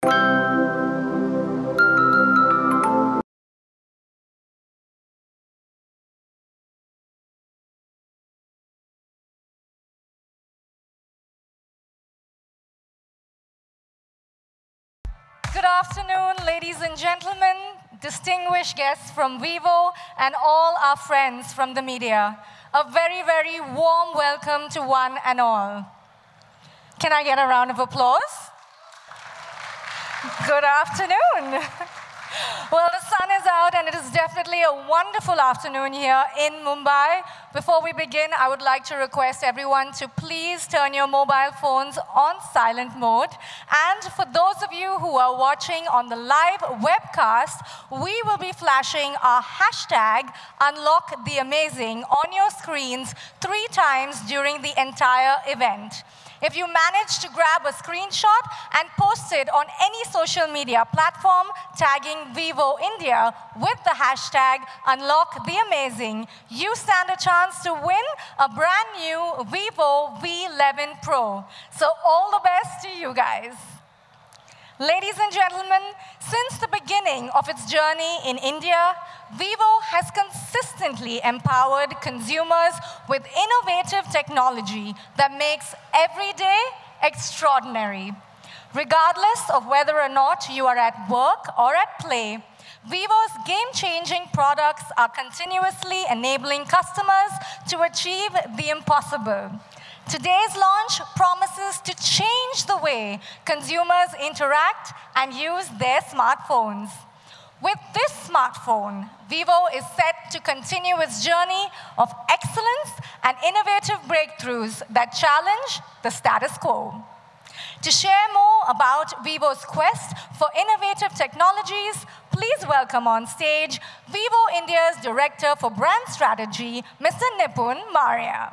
Good afternoon, ladies and gentlemen, distinguished guests from Vivo, and all our friends from the media. A very, very warm welcome to one and all. Can I get a round of applause? Good afternoon. Well, the sun is out, and it is definitely a wonderful afternoon here in Mumbai. Before we begin, I would like to request everyone to please turn your mobile phones on silent mode. And for those of you who are watching on the live webcast, we will be flashing our hashtag #UnlockTheAmazing on your screens 3 times during the entire event. If you manage to grab a screenshot and post it on any social media platform tagging Vivo India with the hashtag #UnlockTheAmazing, you stand a chance to win a brand new Vivo V11 Pro. So all the best to you guys. Ladies and gentlemen, since the beginning of its journey in India, Vivo has consistently empowered consumers with innovative technology that makes every day extraordinary. Regardless of whether or not you are at work or at play, Vivo's game-changing products are continuously enabling customers to achieve the impossible. Today's launch promises to change the way consumers interact and use their smartphones. With this smartphone, Vivo is set to continue its journey of excellence and innovative breakthroughs that challenge the status quo. To share more about Vivo's quest for innovative technologies, please welcome on stage Vivo India's Director for Brand Strategy, Mr. Nipun Maurya.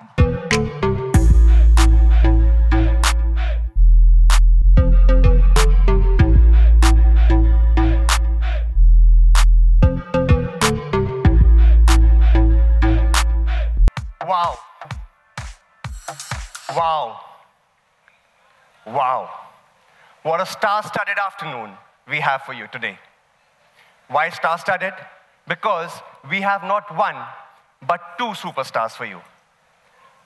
Wow. Wow. Wow. What a star-studded afternoon we have for you today. Why star-studded? Because we have not one, but 2 superstars for you.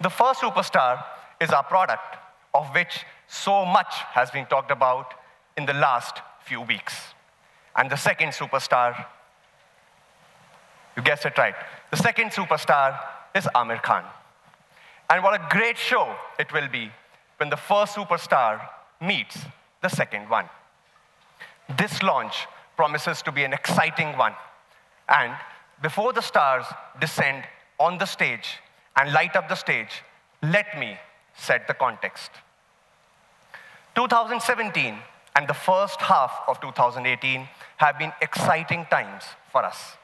The first superstar is our product, of which so much has been talked about in the last few weeks. And the second superstar, you guessed it right, the second superstar is Aamir Khan. And what a great show it will be when the first superstar meets the second one. This launch promises to be an exciting one. And before the stars descend on the stage and light up the stage, let me set the context. 2017 and the first half of 2018 have been exciting times for us.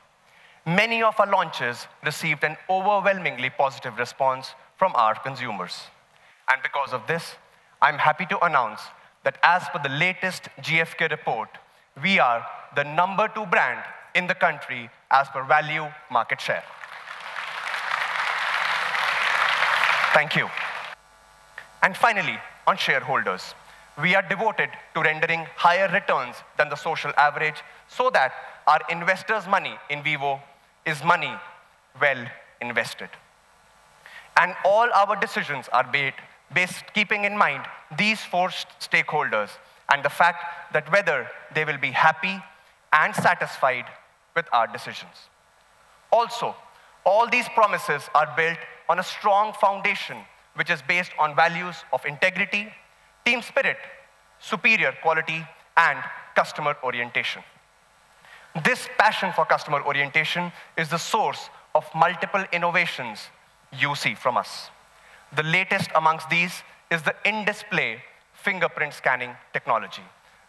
Many of our launches received an overwhelmingly positive response from our consumers. And because of this, I'm happy to announce that as per the latest GfK report, we are the #2 brand in the country as per value market share. Thank you. And finally, on shareholders, we are devoted to rendering higher returns than the social average so that our investors' money in Vivo is money well invested. And all our decisions are based keeping in mind these 4 stakeholders and the fact that whether they will be happy and satisfied with our decisions. Also, all these promises are built on a strong foundation which is based on values of integrity, team spirit, superior quality, and customer orientation. This passion for customer orientation is the source of multiple innovations you see from us. The latest amongst these is the in-display fingerprint scanning technology,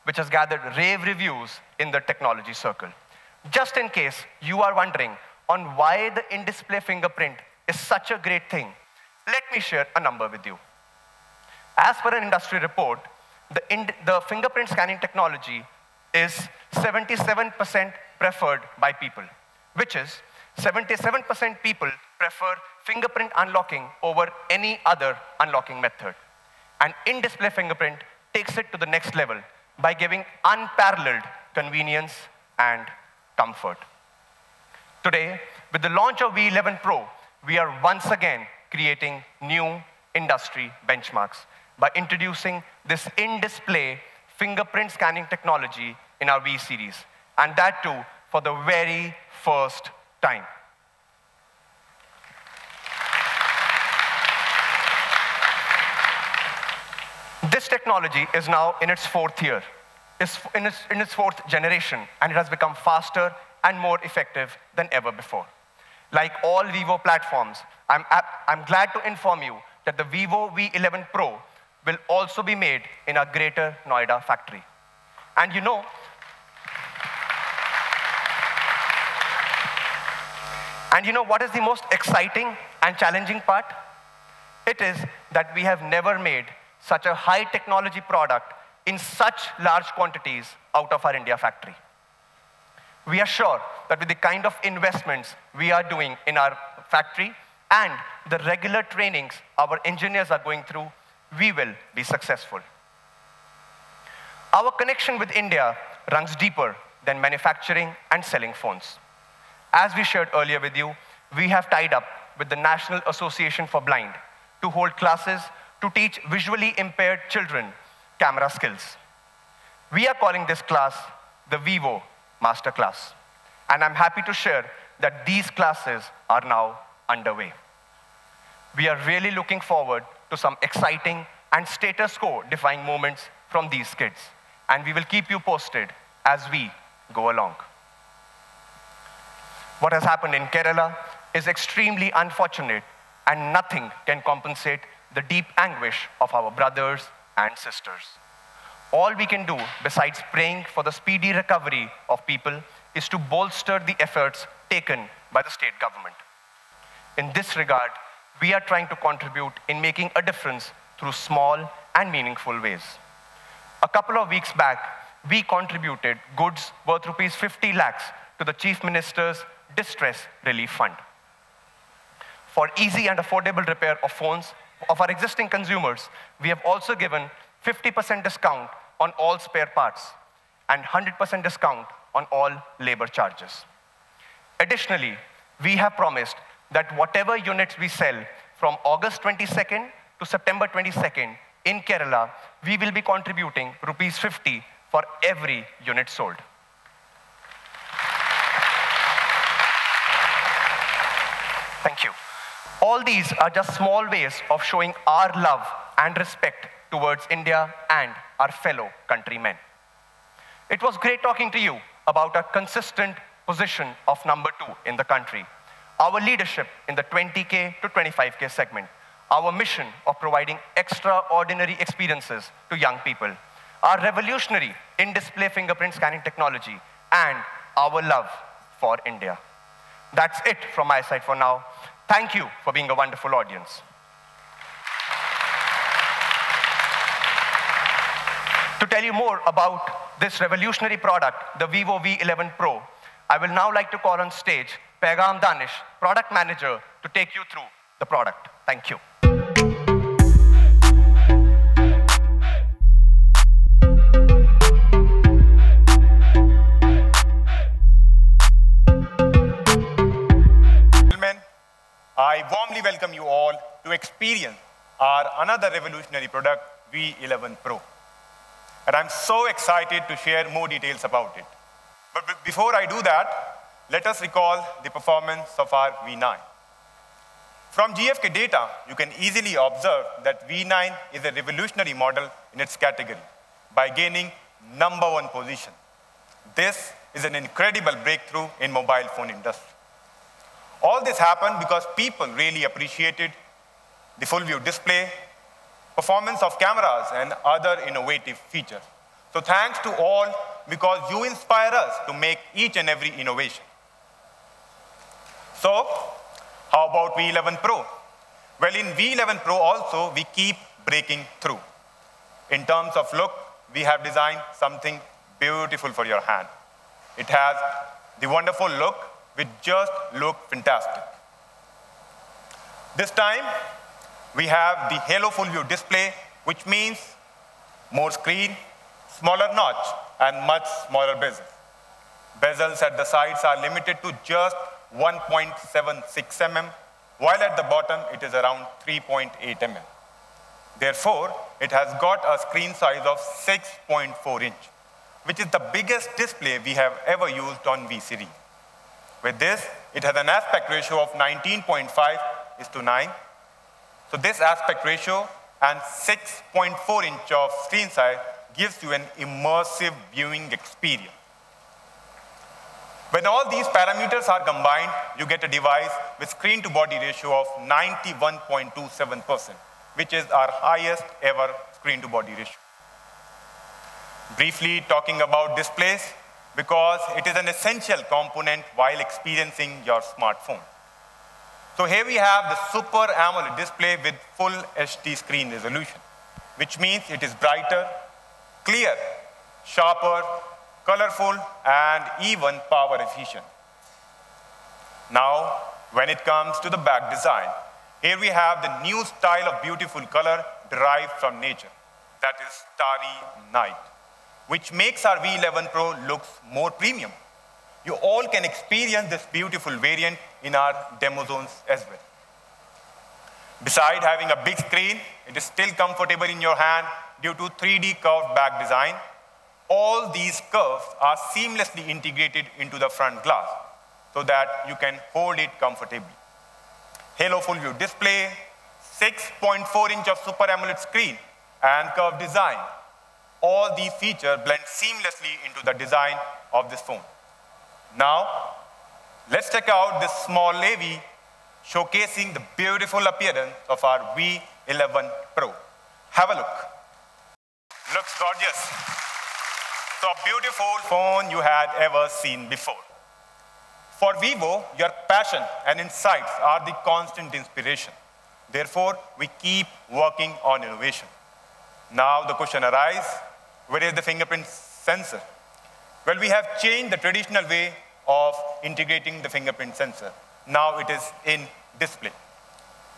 which has gathered rave reviews in the technology circle. Just in case you are wondering on why the in-display fingerprint is such a great thing, let me share a number with you. As per an industry report, the fingerprint scanning technology is 77% preferred by people, which is 77% people prefer fingerprint unlocking over any other unlocking method. And in-display fingerprint takes it to the next level, by giving unparalleled convenience and comfort. Today, with the launch of V11 Pro, we are once again creating new industry benchmarks by introducing this in-display fingerprint scanning technology in our V series, and that too for the very first time. This technology is now in its fourth year, in its fourth generation, and it has become faster and more effective than ever before. Like all Vivo platforms, I'm glad to inform you that the Vivo V11 Pro will also be made in our Greater Noida factory. And you know what is the most exciting and challenging part? It is that we have never made such a high technology product in such large quantities out of our India factory. We are sure that with the kind of investments we are doing in our factory and the regular trainings our engineers are going through, we will be successful. Our connection with India runs deeper than manufacturing and selling phones. As we shared earlier with you, we have tied up with the National Association for Blind to hold classes to teach visually impaired children camera skills. We are calling this class the Vivo Master Class, and I'm happy to share that these classes are now underway. We are really looking forward to some exciting and status quo defying moments from these kids, and we will keep you posted as we go along. What has happened in Kerala is extremely unfortunate, and nothing can compensate the deep anguish of our brothers and sisters. All we can do, besides praying for the speedy recovery of people, is to bolster the efforts taken by the state government. In this regard, we are trying to contribute in making a difference through small and meaningful ways. A couple of weeks back, we contributed goods worth rupees 50 lakhs to the Chief Minister's Distress Relief Fund. For easy and affordable repair of phones of our existing consumers, we have also given 50% discount on all spare parts and 100% discount on all labor charges. Additionally, we have promised that whatever units we sell from August 22nd to September 22nd in Kerala, we will be contributing rupees 50 for every unit sold. Thank you. All these are just small ways of showing our love and respect towards India and our fellow countrymen. It was great talking to you about our consistent position of number 2 in the country, our leadership in the 20K to 25K segment, our mission of providing extraordinary experiences to young people, our revolutionary in-display fingerprint scanning technology, and our love for India. That's it from my side for now. Thank you for being a wonderful audience. To tell you more about this revolutionary product, the Vivo V11 Pro, I will now like to call on stage Paigam Danish, Product Manager, to take you through the product. Thank you. I warmly welcome you all to experience our another revolutionary product, V11 Pro. And I'm so excited to share more details about it. But before I do that, let us recall the performance of our V9. From GfK data, you can easily observe that V9 is a revolutionary model in its category by gaining #1 position. This is an incredible breakthrough in mobile phone industry. All this happened because people really appreciated the full view display, performance of cameras, and other innovative features. So thanks to all, because you inspire us to make each and every innovation. So how about V11 Pro? Well, in V11 Pro also, we keep breaking through. In terms of look, we have designed something beautiful for your hand. It has the wonderful look, which just look fantastic. This time, we have the Halo Full View display, which means more screen, smaller notch, and much smaller bezel. Bezels at the sides are limited to just 1.76 mm, while at the bottom it is around 3.8 mm. Therefore, it has got a screen size of 6.4 inch, which is the biggest display we have ever used on V series. With this, it has an aspect ratio of 19.5:9. So this aspect ratio and 6.4 inch of screen size gives you an immersive viewing experience. When all these parameters are combined, you get a device with screen-to-body ratio of 91.27%, which is our highest ever screen-to-body ratio. Briefly talking about displays, because it is an essential component while experiencing your smartphone. So here we have the Super AMOLED display with full HD screen resolution, which means it is brighter, clear, sharper, colorful, and even power efficient. Now, when it comes to the back design, here we have the new style of beautiful color derived from nature, that is Starry Night, which makes our V11 Pro looks more premium. You all can experience this beautiful variant in our demo zones as well. Besides having a big screen, it is still comfortable in your hand due to 3D curved back design. All these curves are seamlessly integrated into the front glass so that you can hold it comfortably. Halo full view display, 6.4 inch of Super AMOLED screen, and curved design. All these features blend seamlessly into the design of this phone. Now, let's check out this small AV showcasing the beautiful appearance of our V11 Pro. Have a look. Looks gorgeous. So a beautiful phone you had ever seen before. For Vivo, your passion and insights are the constant inspiration. Therefore, we keep working on innovation. Now the question arises, where is the fingerprint sensor? Well, we have changed the traditional way of integrating the fingerprint sensor. Now it is in display.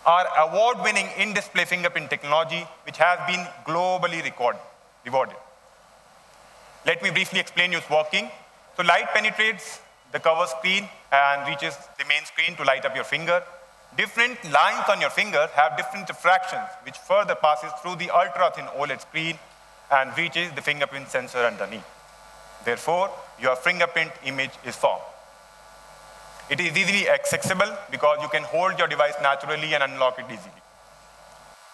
Our award-winning in-display fingerprint technology, which has been globally rewarded. Let me briefly explain its working. So light penetrates the cover screen and reaches the main screen to light up your finger. Different lines on your finger have different refractions, which further passes through the ultra-thin OLED screen and reaches the fingerprint sensor underneath. Therefore, your fingerprint image is formed. It is easily accessible because you can hold your device naturally and unlock it easily.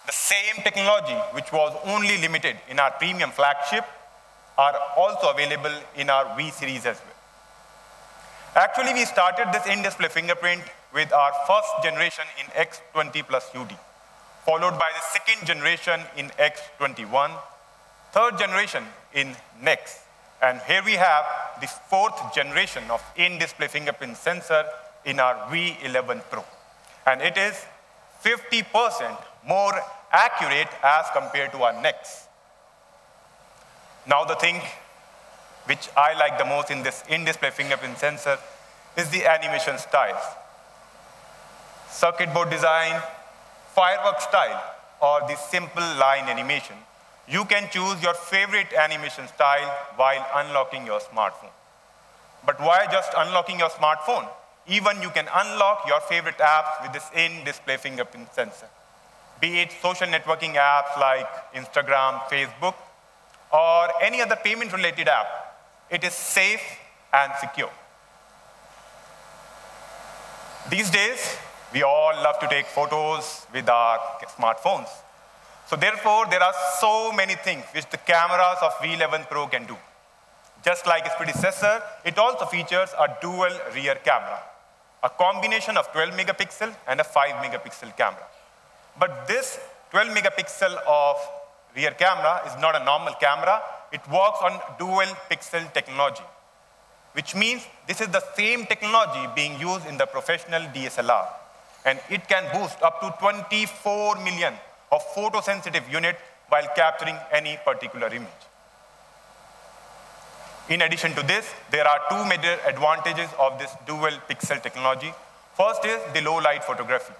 The same technology, which was only limited in our premium flagship, are also available in our V series as well. Actually, we started this in-display fingerprint with our first generation in X20 Plus UD, followed by the second generation in X21, third generation in Next, and here we have the fourth generation of in-display fingerprint sensor in our V11 Pro. And it is 50% more accurate as compared to our Next. Now the thing which I like the most in this in-display fingerprint sensor is the animation styles. Circuit board design, firework style, or the simple line animation. You can choose your favorite animation style while unlocking your smartphone. But why just unlocking your smartphone? Even you can unlock your favorite apps with this in-display fingerprint sensor. Be it social networking apps like Instagram, Facebook, or any other payment-related app. It is safe and secure. These days, we all love to take photos with our smartphones. So therefore, there are so many things which the cameras of V11 Pro can do. Just like its predecessor, it also features a dual rear camera, a combination of 12 megapixel and a 5 megapixel camera. But this 12 megapixel of rear camera is not a normal camera. It works on dual pixel technology, which means this is the same technology being used in the professional DSLR. And it can boost up to 24 million of photosensitive units while capturing any particular image. In addition to this, there are two major advantages of this dual pixel technology. First is the low light photography.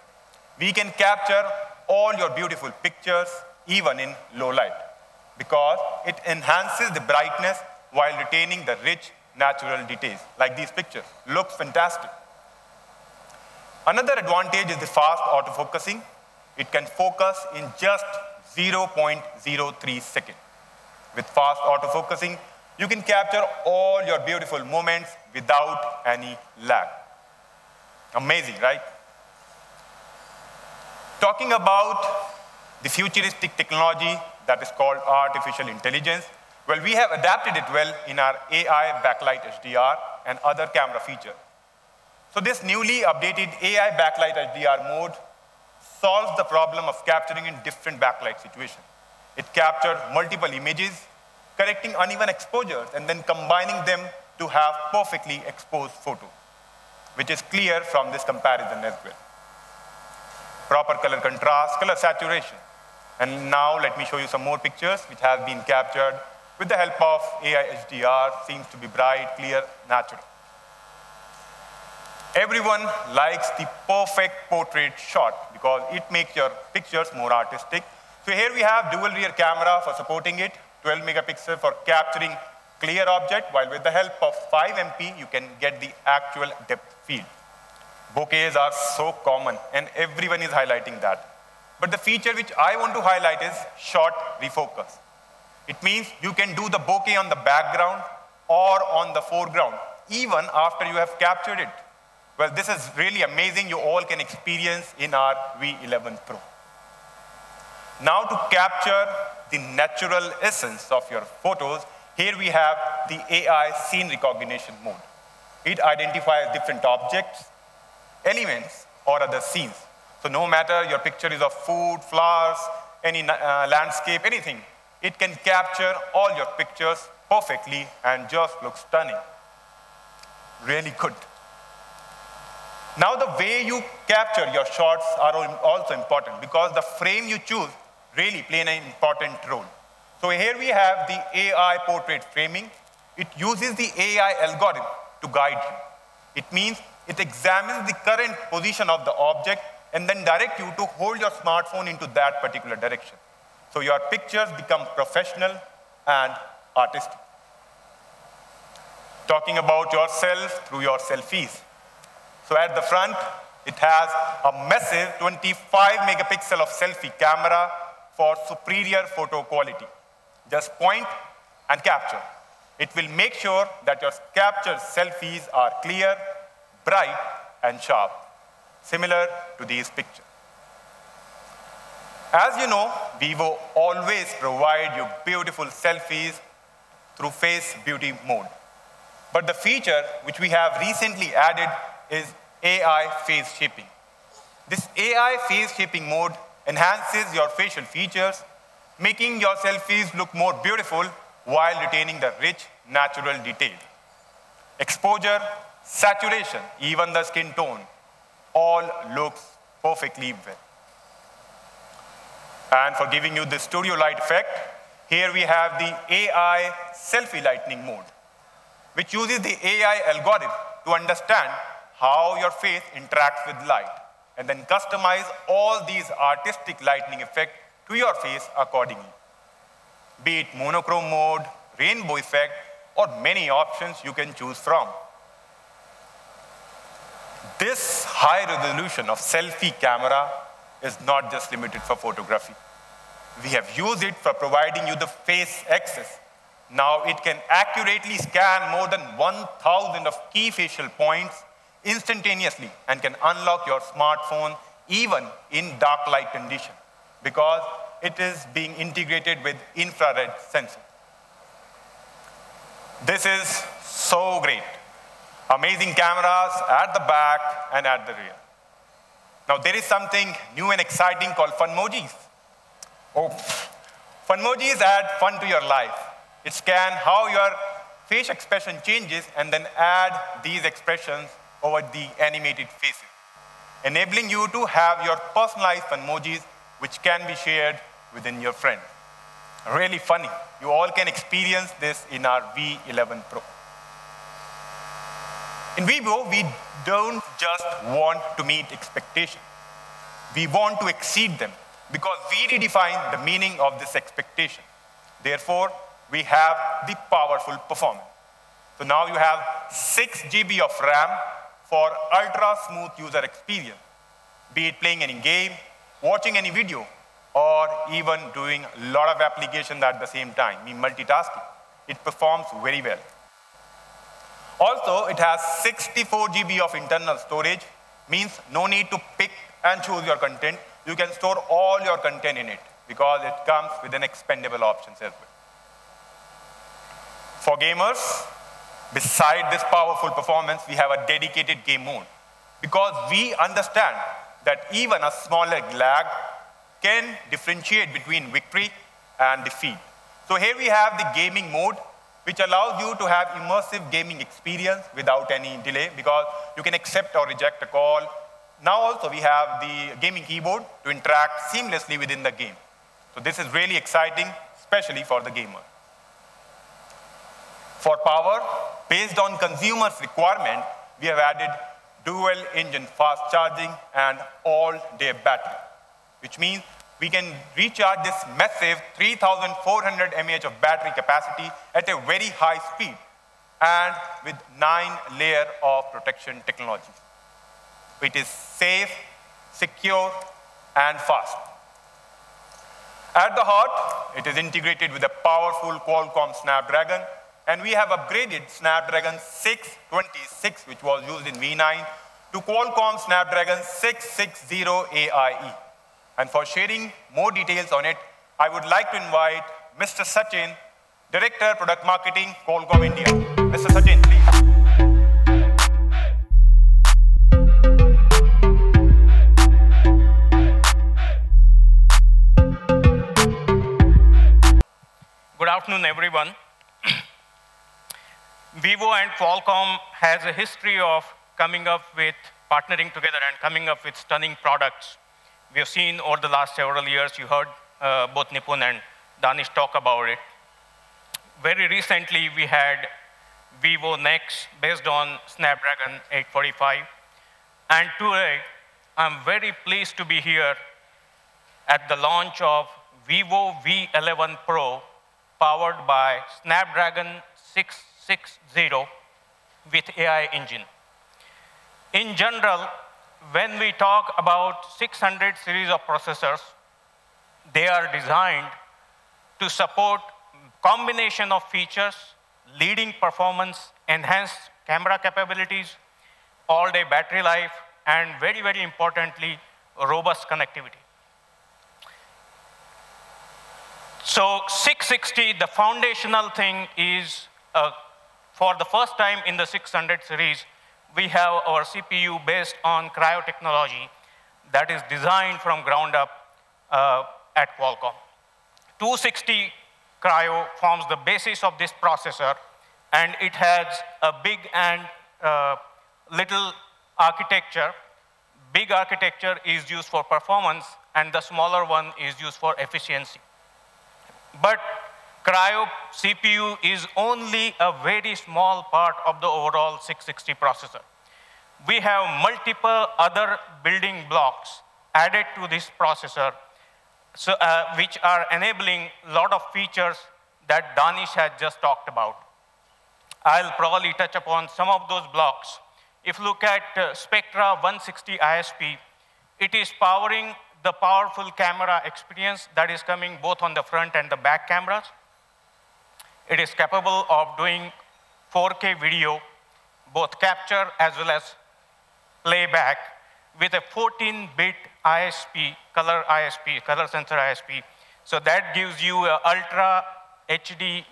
We can capture all your beautiful pictures even in low light. because it enhances the brightness while retaining the rich natural details, like these pictures. Looks fantastic. Another advantage is the fast autofocusing. It can focus in just 0.03 seconds. With fast autofocusing, you can capture all your beautiful moments without any lag. Amazing, right? Talking about the futuristic technology that is called artificial intelligence, well, we have adapted it well in our AI backlight HDR and other camera features. So this newly updated AI backlight HDR mode solves the problem of capturing in different backlight situations. It captures multiple images, correcting uneven exposures, and then combining them to have perfectly exposed photos, which is clear from this comparison as well. Proper color contrast, color saturation. And now let me show you some more pictures which have been captured with the help of AI HDR. Seems to be bright, clear, natural. Everyone likes the perfect portrait shot because it makes your pictures more artistic. So here we have dual rear camera for supporting it, 12 megapixel for capturing clear object, while with the help of 5 MP, you can get the actual depth field. Bokehs are so common and everyone is highlighting that. But the feature which I want to highlight is short refocus. It means you can do the bokeh on the background or on the foreground, even after you have captured it. Well, this is really amazing. You all can experience in our V11 Pro. Now to capture the natural essence of your photos, here we have the AI scene recognition mode. It identifies different objects, elements, or other scenes. So no matter your picture is of food, flowers, any landscape, anything, it can capture all your pictures perfectly and just looks stunning. Really good. Now the way you capture your shots are also important because the frame you choose really play an important role. So here we have the AI portrait framing. It uses the AI algorithm to guide you. It means it examines the current position of the object and then direct you to hold your smartphone into that particular direction. So your pictures become professional and artistic. Talking about yourself through your selfies. So at the front, it has a massive 25 megapixel of selfie camera for superior photo quality. Just point and capture. It will make sure that your captured selfies are clear, bright, and sharp, similar to these pictures. As you know, Vivo always provide you beautiful selfies through face beauty mode. But the feature which we have recently added is AI face shaping. This AI face shaping mode enhances your facial features, making your selfies look more beautiful while retaining the rich natural detail. Exposure, saturation, even the skin tone, all looks perfectly well. And for giving you the studio light effect, here we have the AI selfie lightning mode, which uses the AI algorithm to understand how your face interacts with light, and then customize all these artistic lighting effects to your face accordingly. Be it monochrome mode, rainbow effect, or many options you can choose from. This high resolution of selfie camera is not just limited for photography. We have used it for providing you the face access. Now it can accurately scan more than 1,000 of key facial points instantaneously and can unlock your smartphone even in dark light condition because it is being integrated with infrared sensor. This is so great. Amazing cameras at the back and at the rear. Now there is something new and exciting called Funmojis. Oh, Funmojis add fun to your life. It scans how your face expression changes and then add these expressions over the animated faces, enabling you to have your personalized Funmojis which can be shared within your friends. Really funny. You all can experience this in our V11 Pro. In Vivo, we don't just want to meet expectations. We want to exceed them because we redefine the meaning of this expectation. Therefore, we have the powerful performance. So now you have 6 GB of RAM for ultra-smooth user experience, be it playing any game, watching any video, or even doing a lot of applications at the same time, meaning multitasking. It performs very well. Also, it has 64 GB of internal storage, means no need to pick and choose your content. You can store all your content in it because it comes with an expandable option as well. For gamers, beside this powerful performance, we have a dedicated game mode because we understand that even a smaller lag can differentiate between victory and defeat. So here we have the gaming mode, which allows you to have immersive gaming experience without any delay because you can accept or reject a call. Now also we have the gaming keyboard to interact seamlessly within the game. So this is really exciting, especially for the gamer. For power, based on consumers' requirement, we have added dual engine fast charging and all-day battery, which means we can recharge this massive 3,400 mAh of battery capacity at a very high speed and with 9 layers of protection technology. It is safe, secure, and fast. At the heart, it is integrated with a powerful Qualcomm Snapdragon, and we have upgraded Snapdragon 626, which was used in V9, to Qualcomm Snapdragon 660 AIE. And for sharing more details on it, I would like to invite Mr. Sachin, Director, Product Marketing, Qualcomm India. Mr. Sachin, please. Good afternoon, everyone. Vivo and Qualcomm has a history of partnering together and coming up with stunning products. We have seen over the last several years, you heard both Nipun and Danish talk about it. Very recently, we had Vivo Next based on Snapdragon 845. And today, I'm very pleased to be here at the launch of Vivo V11 Pro, powered by Snapdragon 660 with AI engine. In general, when we talk about 600 series of processors, they are designed to support combination of features, leading performance, enhanced camera capabilities, all-day battery life, and very, very importantly, robust connectivity. So 660, the foundational thing is, for the first time in the 600 series, we have our CPU based on cryo technology that is designed from ground up at Qualcomm. 260 cryo forms the basis of this processor, and it has a big and little architecture. Big architecture is used for performance, and the smaller one is used for efficiency. But cryo CPU is only a very small part of the overall 660 processor. We have multiple other building blocks added to this processor, so, which are enabling a lot of features that Danish had just talked about. I'll probably touch upon some of those blocks. If you look at Spectra 160 ISP, it is powering the powerful camera experience that is coming both on the front and the back cameras. It is capable of doing 4K video, both capture as well as playback, with a 14-bit ISP, color sensor ISP. So that gives you an ultra HD,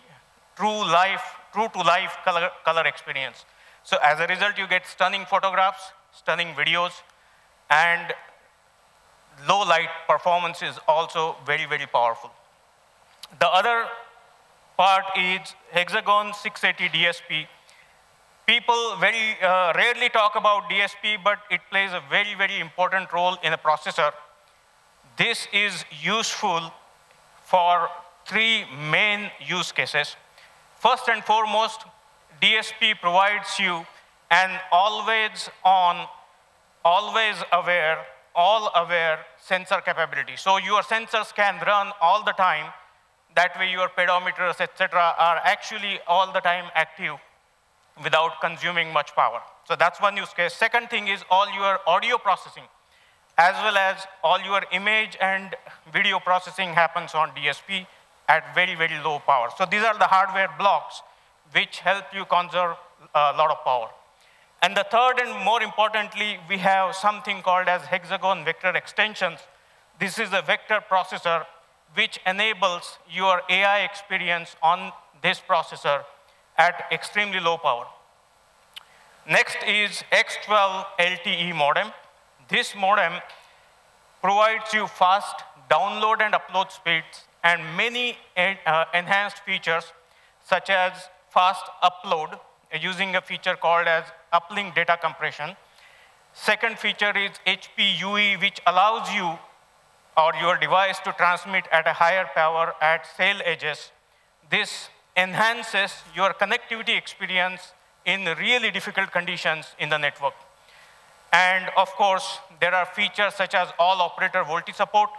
true-to-life color experience. So as a result, you get stunning photographs, stunning videos, and low light performance is also very, very powerful. The other part is Hexagon 680 DSP. People very rarely talk about DSP, but it plays a very, very important role in a processor. This is useful for 3 main use cases. First and foremost, DSP provides you an always on, always aware, all-aware sensor capability. So your sensors can run all the time. That way your pedometers, etc., are actually all the time active without consuming much power. So that's one use case. Second thing is all your audio processing, as well as all your image and video processing happens on DSP at very, very low power. So these are the hardware blocks which help you conserve a lot of power. And the third and more importantly, we have something called as hexagon vector extensions. This is a vector processor which enables your AI experience on this processor at extremely low power. Next is X12 LTE modem. This modem provides you fast download and upload speeds and many enhanced features such as fast upload using a feature called as uplink data compression. Second feature is HPUE, which allows you or your device to transmit at a higher power at cell edges. This enhances your connectivity experience in really difficult conditions in the network. And of course, there are features such as all operator VoLTE support,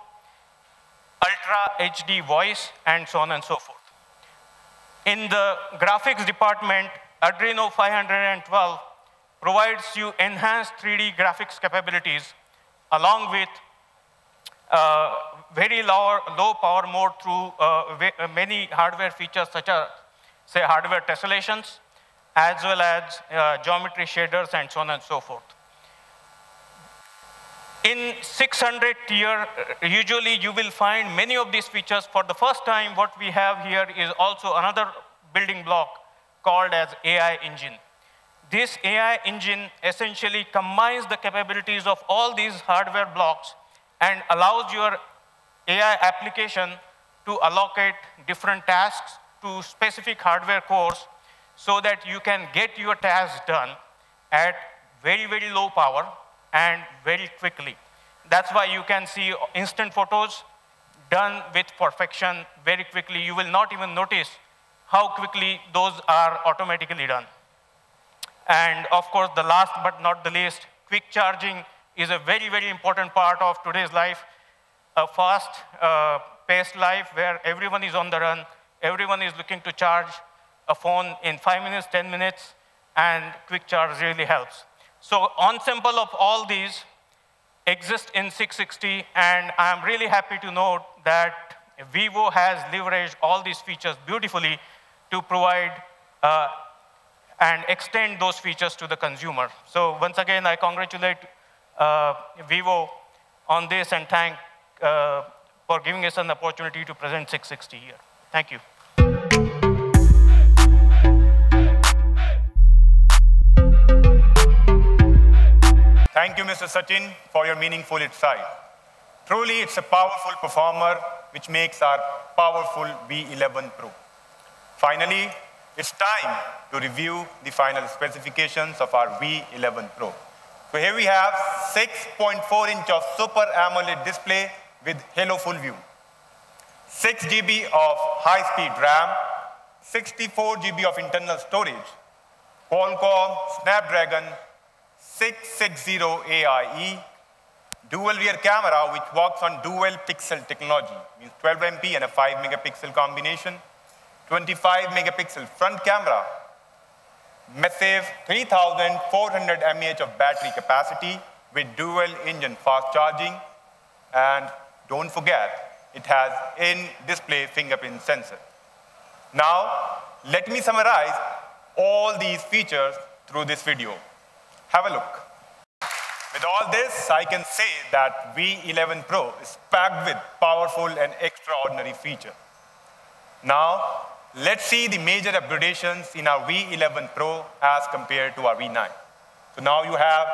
Ultra HD voice, and so on and so forth. In the graphics department, Adreno 512 provides you enhanced 3D graphics capabilities along with very low power mode through many hardware features such as, say, hardware tessellations, as well as geometry shaders and so on and so forth. In 600 tier, usually you will find many of these features. For the first time, what we have here is also another building block called as AI engine. This AI engine essentially combines the capabilities of all these hardware blocks and allows your AI application to allocate different tasks to specific hardware cores so that you can get your tasks done at very, very low power and very quickly. That's why you can see instant photos done with perfection very quickly. You will not even notice how quickly those are automatically done. And of course, the last but not the least, quick charging is a very, very important part of today's life. A fast-paced life where everyone is on the run, everyone is looking to charge a phone in 5 minutes, 10 minutes, and quick charge really helps. So ensemble of all these exist in 660, and I'm really happy to note that Vivo has leveraged all these features beautifully to provide and extend those features to the consumer. So once again, I congratulate Vivo on this and thank for giving us an opportunity to present 660 here. Thank you. Thank you, Mr. Sachin, for your meaningful insight. Truly, it's a powerful performer which makes our powerful V11 Pro. Finally, it's time to review the final specifications of our V11 Pro. So here we have 6.4-inch of Super AMOLED display with Halo Full View, 6 GB of high-speed RAM, 64 GB of internal storage, Qualcomm Snapdragon 660 AIE, dual rear camera which works on dual pixel technology, means 12 MP and a 5 megapixel combination, 25 megapixel front camera, massive 3,400 mAh of battery capacity with dual engine fast charging, and don't forget, it has in-display fingerprint sensor. Now, let me summarize all these features through this video. Have a look. With all this, I can say that V11 Pro is packed with powerful and extraordinary features. Now, let's see the major upgradations in our V11 Pro as compared to our V9. So now you have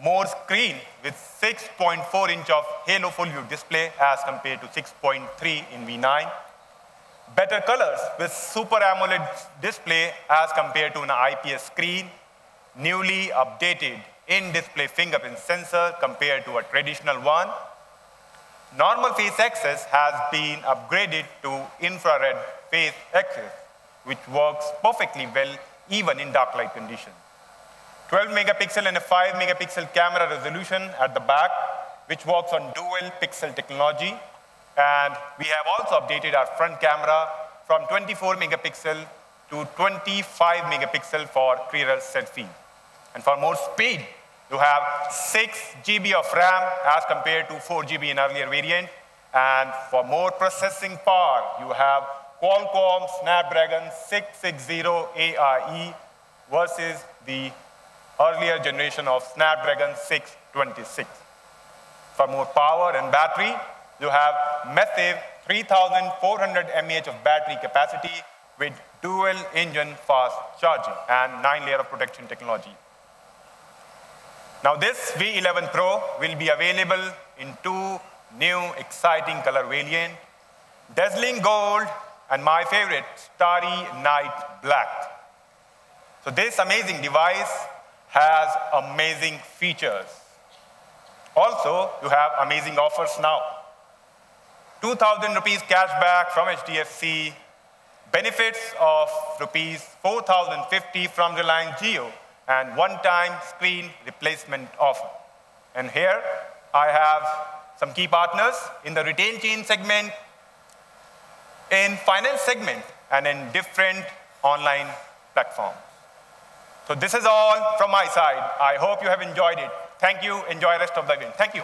more screen with 6.4-inch of Halo Full View display as compared to 6.3 in V9. Better colors with Super AMOLED display as compared to an IPS screen. Newly updated in-display fingerprint sensor compared to a traditional one. Normal face access has been upgraded to infrared face access, which works perfectly well even in dark light conditions. 12 megapixel and a 5 megapixel camera resolution at the back, which works on dual pixel technology. And we have also updated our front camera from 24 megapixel to 25 megapixel for clearer selfie. And for more speed, you have 6 GB of RAM as compared to 4 GB in earlier variant. And for more processing power, you have Qualcomm Snapdragon 660 AIE versus the earlier generation of Snapdragon 626. For more power and battery, you have massive 3,400 mAh of battery capacity with dual engine fast charging and 9-layer of protection technology. Now this V11 Pro will be available in 2 new exciting color variants, dazzling gold and my favorite, starry night black. So this amazing device has amazing features. Also, you have amazing offers now. 2,000 rupees cashback from HDFC, benefits of rupees 4,050 from Reliance Jio, and one-time screen replacement offer. And here, I have some key partners in the retail chain segment, in finance segment, and in different online platforms. So this is all from my side. I hope you have enjoyed it. Thank you. Enjoy the rest of the event. Thank you.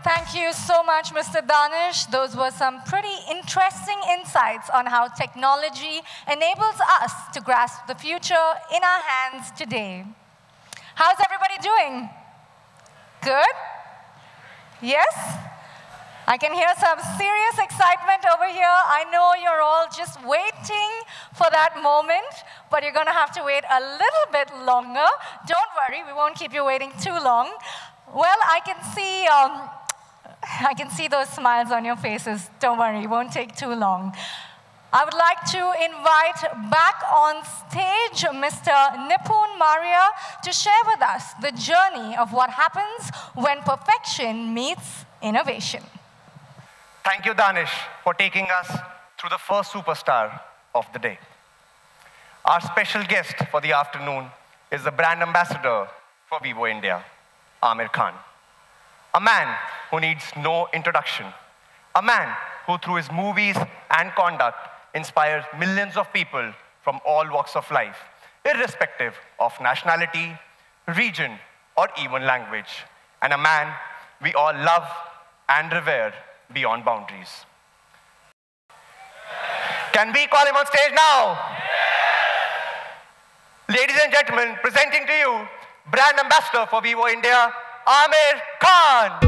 Thank you so much, Mr. Danish. Those were some pretty interesting insights on how technology enables us to grasp the future in our hands today. How's everybody doing? Good? Yes? I can hear some serious excitement over here. I know you're all just waiting for that moment, but you're going to have to wait a little bit longer. Don't worry, we won't keep you waiting too long. Well, I can see those smiles on your faces. Don't worry, it won't take too long. I would like to invite back on stage Mr. Nipun Maria to share with us the journey of what happens when perfection meets innovation. Thank you, Danish, for taking us through the first superstar of the day. Our special guest for the afternoon is the brand ambassador for Vivo India, Aamir Khan. A man who needs no introduction. A man who, through his movies and conduct, inspires millions of people from all walks of life, irrespective of nationality, region, or even language. And a man we all love and revere beyond boundaries. Can we call him on stage now? Yes. Ladies and gentlemen, presenting to you, brand ambassador for Vivo India, Aamir Khan.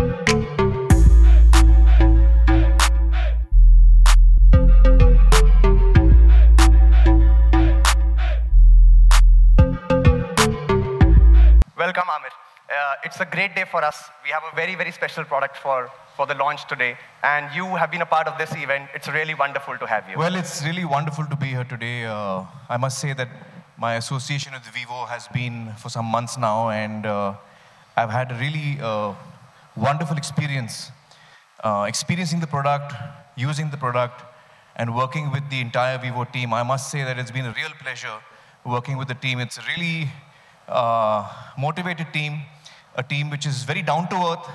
Welcome, Aamir. It's a great day for us. We have a very, very special product for the launch today, and you have been a part of this event. It's really wonderful to have you. Well, it's really wonderful to be here today. I must say that my association with Vivo has been for some months now, and I've had a really wonderful experience experiencing the product, using the product, and working with the entire Vivo team. I must say that it's been a real pleasure working with the team. It's a really motivated team, a team which is very down to earth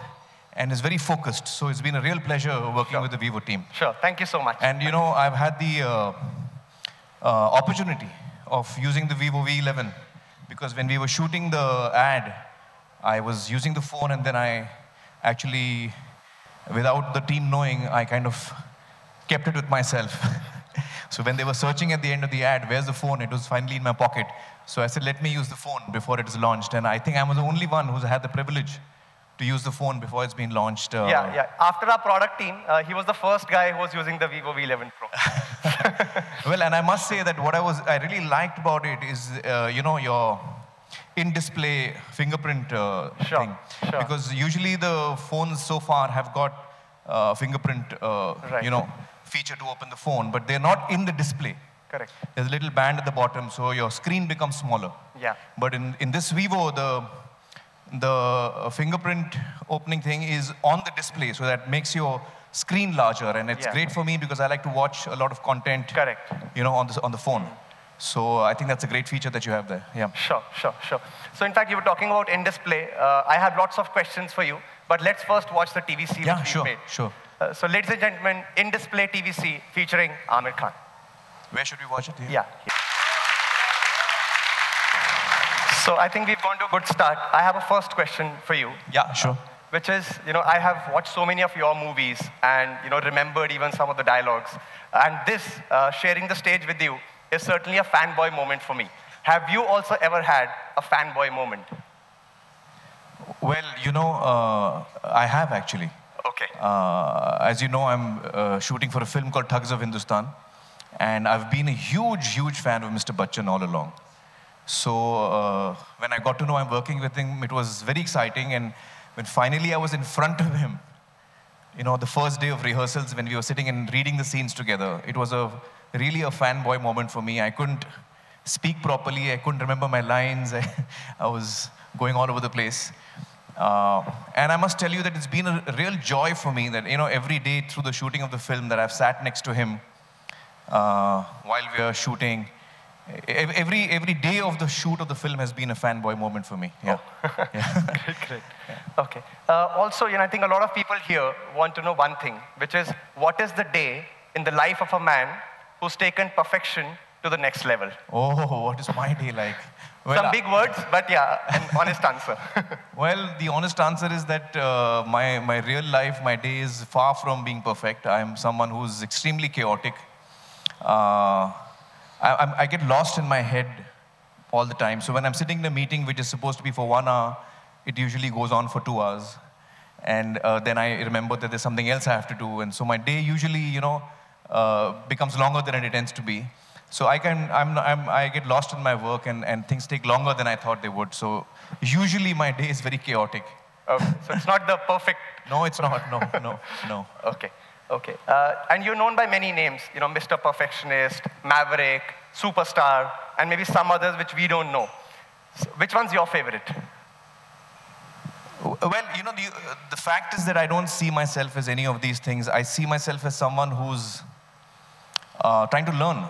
and is very focused. So it's been a real pleasure working with the Vivo team. Sure, thank you so much. And you know, I've had the opportunity of using the Vivo V11 because when we were shooting the ad, I was using the phone, and then I actually, without the team knowing, I kind of kept it with myself. So when they were searching at the end of the ad, where's the phone? It was finally in my pocket. So I said, let me use the phone before it is launched. And I think I was the only one who's had the privilege to use the phone before it's been launched. Yeah. After our product team, he was the first guy who was using the Vivo V11 Pro. Well, and I must say that what I really liked about it is, you know, your in-display fingerprint thing. Sure. Because usually the phones so far have got fingerprint, you know, feature to open the phone, but they're not in the display. Correct. There's a little band at the bottom, so your screen becomes smaller. Yeah. But in this Vivo, the fingerprint opening thing is on the display, so that makes your screen larger, and it's great for me because I like to watch a lot of content. Correct. You know, on the phone. So I think that's a great feature that you have there. Yeah. Sure. So in fact, you were talking about in-display. I have lots of questions for you, but let's first watch the TVC which we made. Sure. So ladies and gentlemen, in-display TVC featuring Aamir Khan. Where should we watch it? Yeah. So I think we've gone to a good start. I have a first question for you. Yeah, sure. Which is, I have watched so many of your movies and, remembered even some of the dialogues. And this, sharing the stage with you, is certainly a fanboy moment for me. Have you also ever had a fanboy moment? Well, I have actually. Okay. As you know, I'm shooting for a film called Thugs of Hindustan. And I've been a huge fan of Mr. Bachchan all along. So when I got to know I'm working with him, it was very exciting. And when finally I was in front of him, the first day of rehearsals when we were sitting and reading the scenes together, it was really a fanboy moment for me. I couldn't speak properly. I couldn't remember my lines. I was going all over the place. And I must tell you that it's been a real joy for me that, every day through the shooting of the film that I've sat next to him while we are shooting. Every day of the shoot of the film has been a fanboy moment for me. Yeah. Oh. Yeah. Great. Yeah. Okay. Also, I think a lot of people here want to know one thing, which is, what is the day in the life of a man who's taken perfection to the next level? Oh, what is my day like? Well, some big words, but yeah, an honest answer. Well, the honest answer is that my real life, my day is far from being perfect. I'm someone who's extremely chaotic. I get lost in my head all the time. So when I'm sitting in a meeting which is supposed to be for 1 hour, it usually goes on for 2 hours. And then I remember that there's something else I have to do. And so my day usually, becomes longer than it tends to be. So I get lost in my work and things take longer than I thought they would. So usually my day is very chaotic. Okay. So it's not the perfect... No, it's not. No. Okay. And you're known by many names, Mr. Perfectionist, Maverick, Superstar, and maybe some others which we don't know. So which one's your favorite? Well, the fact is that I don't see myself as any of these things. I see myself as someone who's trying to learn.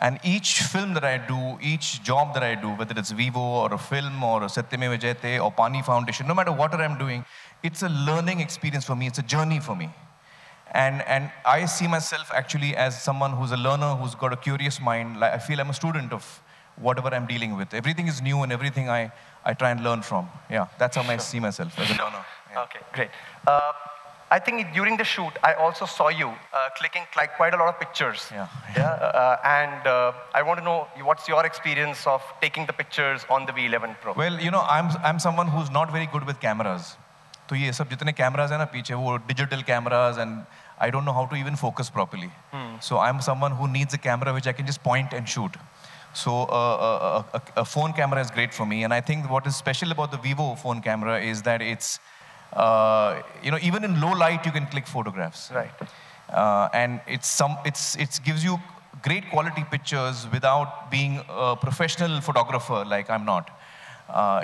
And each film that I do, each job that I do, whether it's Vivo or a film or a Satyame Vijayate or Pani Foundation, no matter what I'm doing, it's a learning experience for me. It's a journey for me. And I see myself actually as someone who's a learner, who's got a curious mind. Like, I feel I'm a student of whatever I'm dealing with. Everything is new and everything I try and learn from. Yeah, that's how I see myself as a learner. Yeah. Okay, great. I think during the shoot, I also saw you clicking quite a lot of pictures. Yeah. And I want to know, what's your experience of taking the pictures on the V11 Pro? Well, I'm someone who's not very good with cameras. So ये सब जितने cameras हैं ना पीछे वो digital cameras and I don't know how to even focus properly. So I'm someone who needs a camera which I can just point and shoot. So a phone camera is great for me, and I think what is special about the Vivo phone camera is that it's even in low light you can click photographs. Right. And it gives you great quality pictures without being a professional photographer like I'm not.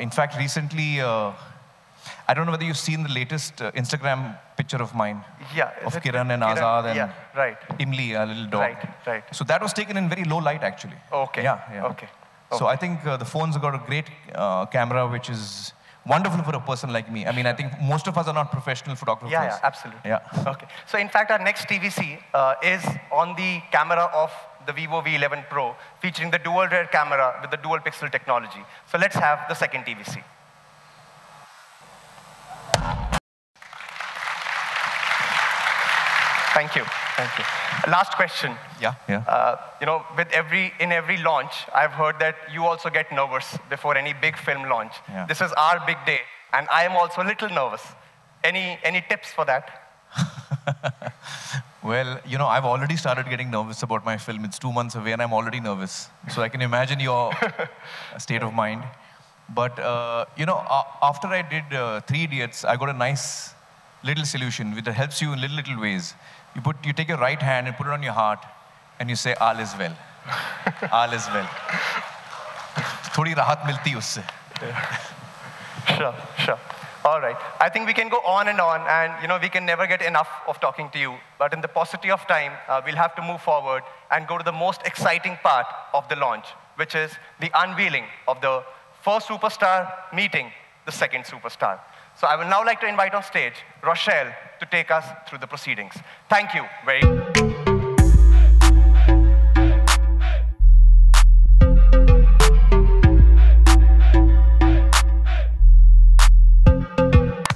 In fact, recently. I don't know whether you've seen the latest Instagram picture of mine. Yeah. Of Kiran and Azad and right. Imli, a little dog. Right. So that was taken in very low light, actually. Okay. Yeah. Okay. So I think the phone's got a great camera, which is wonderful for a person like me. I mean, I think most of us are not professional photographers. Yeah, absolutely. Yeah. Okay. So in fact, our next TVC is on the camera of the Vivo V11 Pro, featuring the dual rear camera with the dual pixel technology. So let's have the second TVC. Thank you. Last question. Yeah. In every launch, I've heard that you also get nervous before any big film launch. Yeah. This is our big day, and I am also a little nervous. Any tips for that? Well, I've already started getting nervous about my film. It's 2 months away, and I'm already nervous. So I can imagine your state of mind. But, after I did 3 Idiots, I got a nice little solution which helps you in little ways. You take your right hand and put it on your heart, and you say, all is well. All is well. थोड़ी राहत मिलती है उससे. Sure. All right. I think we can go on, and we can never get enough of talking to you. But in the paucity of time, we'll have to move forward and go to the most exciting part of the launch, which is the unveiling of the first superstar meeting the second superstar. So I would now like to invite on stage Rochelle to take us through the proceedings. Thank you very much.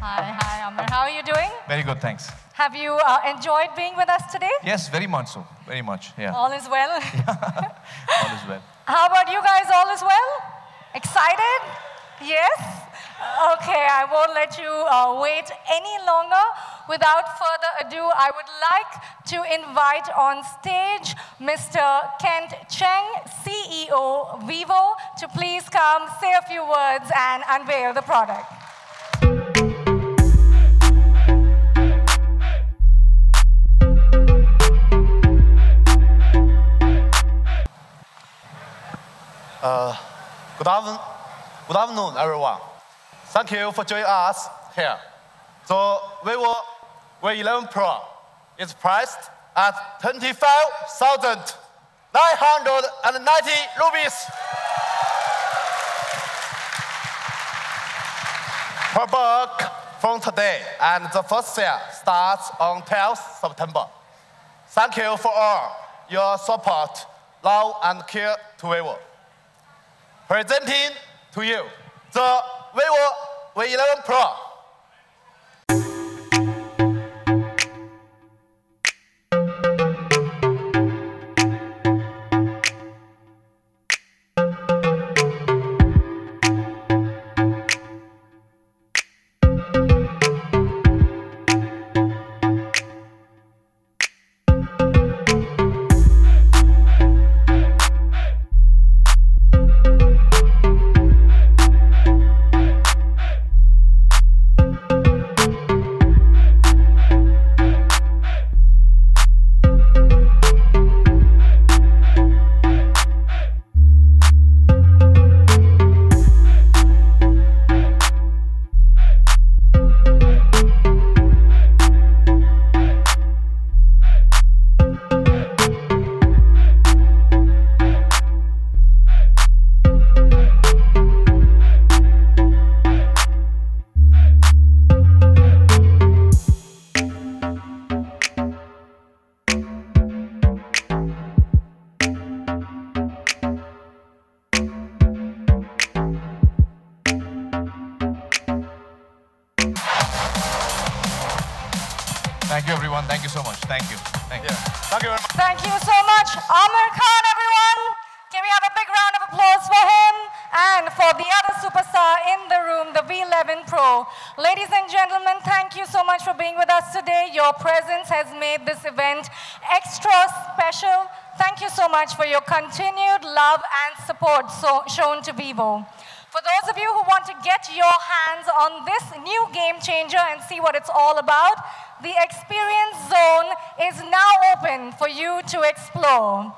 Hi, Aamir. How are you doing? Very good, thanks. Have you enjoyed being with us today? Yes, very much so. Very much, yeah. All is well? All is well. How about you guys? All is well? Excited? Yes? Okay, I won't let you wait any longer. Without further ado, I would like to invite on stage Mr. Kent Cheng, CEO Vivo, to please come, say a few words, and unveil the product. Good afternoon, everyone. Thank you for joining us here. The Vivo V11 Pro is priced at 25,990 rupees per book from today, and the first sale starts on 12th September. Thank you for all your support, love, and care to Vivo. Presenting to you the Vivo V11 Pro. Thank you, everyone. Thank you so much. Thank you. Thank you. Thank you very much. Thank you so much, Aamir Khan, everyone. Can we have a big round of applause for him and for the other superstar in the room, the V11 Pro. Ladies and gentlemen, thank you so much for being with us today. Your presence has made this event extra special. Thank you so much for your continued love and support shown to Vivo. For those of you who want to get your hands on this new game changer and see what it's all about, the experience zone is now open for you to explore.